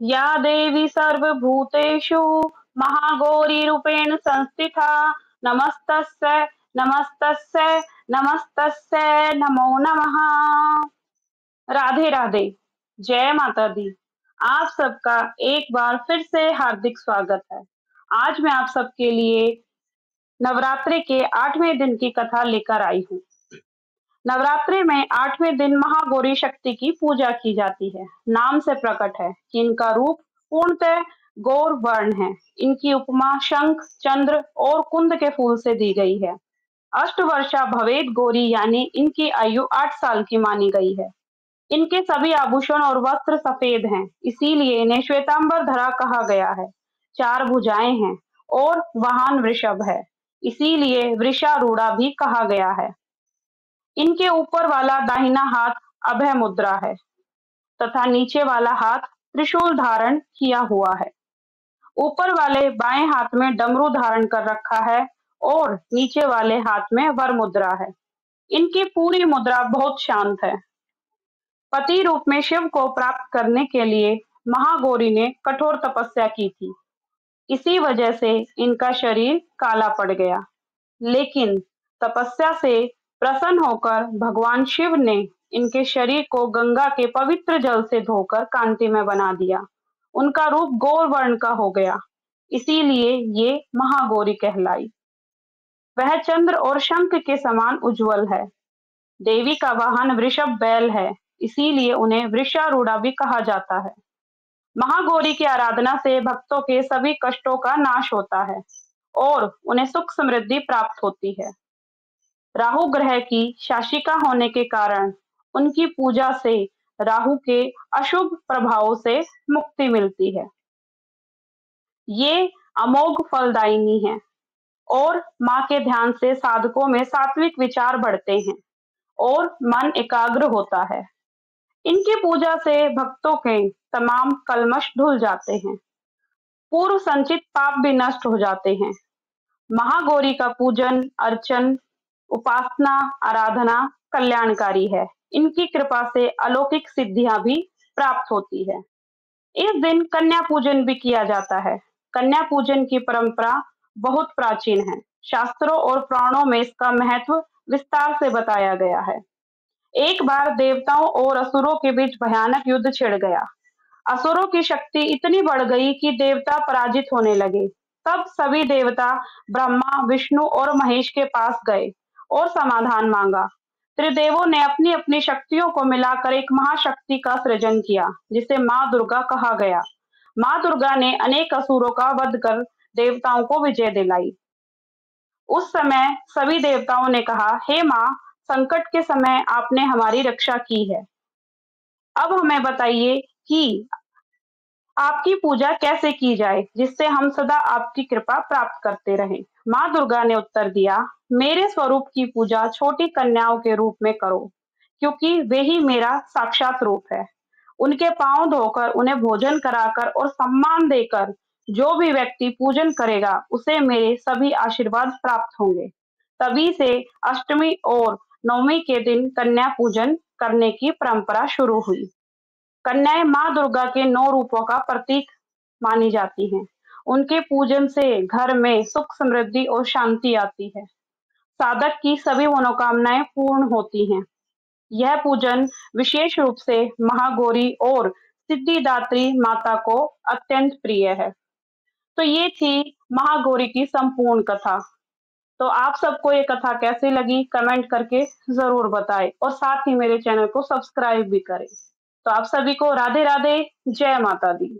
या देवी सर्वभूतेषु महागौरीरूपेण संस्थिता नमस्तस्यै नमस्तस्यै नमस्तस्यै नमो नमः। राधे राधे। जय माता दी। आप सबका एक बार फिर से हार्दिक स्वागत है। आज मैं आप सबके लिए नवरात्रि के 8वें दिन की कथा लेकर आई हूँ। नवरात्रि में 8वें दिन महागौरी शक्ति की पूजा की जाती है। नाम से प्रकट है कि इनका रूप पूर्णतः गौर वर्ण है। इनकी उपमा शंख, चंद्र और कुंद के फूल से दी गई है। अष्टवर्षा भवेद गौरी यानी इनकी आयु 8 साल की मानी गई है। इनके सभी आभूषण और वस्त्र सफेद हैं, इसीलिए इन्हें श्वेतांबर धरा कहा गया है। 4 भुजाएं हैं और वाहन वृषभ है, इसीलिए वृषारूढ़ा भी कहा गया है। इनके ऊपर वाला दाहिना हाथ अभय मुद्रा है तथा नीचे वाला हाथ त्रिशूल धारण किया हुआ है। ऊपर वाले बाएं हाथ में डमरू धारण कर रखा है और नीचे वाले हाथ में वर मुद्रा है। इनकी पूरी मुद्रा बहुत शांत है। पति रूप में शिव को प्राप्त करने के लिए महागौरी ने कठोर तपस्या की थी। इसी वजह से इनका शरीर काला पड़ गया। लेकिन तपस्या से प्रसन्न होकर भगवान शिव ने इनके शरीर को गंगा के पवित्र जल से धोकर कांतिमय बना दिया। उनका रूप गौर वर्ण का हो गया, इसीलिए ये महागौरी कहलाई। वह चंद्र और शंख के समान उज्जवल है। देवी का वाहन वृषभ बैल है, इसीलिए उन्हें वृषारूढ़ा भी कहा जाता है। महागौरी की आराधना से भक्तों के सभी कष्टों का नाश होता है और उन्हें सुख समृद्धि प्राप्त होती है। राहु ग्रह की शासिका होने के कारण उनकी पूजा से राहु के अशुभ प्रभावों से मुक्ति मिलती है। ये अमोघ फलदायिनी है और माँ के ध्यान से साधकों में सात्विक विचार बढ़ते हैं और मन एकाग्र होता है। इनकी पूजा से भक्तों के तमाम कल्मश धुल जाते हैं। पूर्व संचित पाप भी नष्ट हो जाते हैं। महागौरी का पूजन, अर्चन, उपासना, आराधना कल्याणकारी है। इनकी कृपा से अलौकिक सिद्धियां भी प्राप्त होती है। इस दिन कन्या पूजन भी किया जाता है। कन्या पूजन की परंपरा बहुत प्राचीन है। शास्त्रों और पुराणों में इसका महत्व विस्तार से बताया गया है। एक बार देवताओं और असुरों के बीच भयानक युद्ध छिड़ गया। असुरों की शक्ति इतनी बढ़ गई कि देवता पराजित होने लगे। तब सभी देवता ब्रह्मा, विष्णु और महेश के पास गए और समाधान मांगा। त्रिदेवों ने अपनी अपनी शक्तियों को मिलाकर एक महाशक्ति का सृजन किया, जिसे माँ दुर्गा कहा गया। माँ दुर्गा ने अनेक असुरों का वध कर देवताओं को विजय दिलाई। उस समय सभी देवताओं ने कहा, हे माँ, संकट के समय आपने हमारी रक्षा की है। अब हमें बताइए कि आपकी पूजा कैसे की जाए, जिससे हम सदा आपकी कृपा प्राप्त करते रहें। माँ दुर्गा ने उत्तर दिया, मेरे स्वरूप की पूजा छोटी कन्याओं के रूप में करो, क्योंकि वे ही मेरा साक्षात रूप है। उनके पांव धोकर, उन्हें भोजन कराकर और सम्मान देकर जो भी व्यक्ति पूजन करेगा, उसे मेरे सभी आशीर्वाद प्राप्त होंगे। तभी से अष्टमी और नवमी के दिन कन्या पूजन करने की परंपरा शुरू हुई। कन्याएं माँ दुर्गा के 9 रूपों का प्रतीक मानी जाती हैं। उनके पूजन से घर में सुख, समृद्धि और शांति आती है। साधक की सभी मनोकामनाएं पूर्ण होती हैं। यह पूजन विशेष रूप से महागौरी और सिद्धिदात्री माता को अत्यंत प्रिय है। तो ये थी महागौरी की संपूर्ण कथा। तो आप सबको ये कथा कैसी लगी, कमेंट करके जरूर बताएं और साथ ही मेरे चैनल को सब्सक्राइब भी करें। तो आप सभी को राधे राधे, जय माता दी।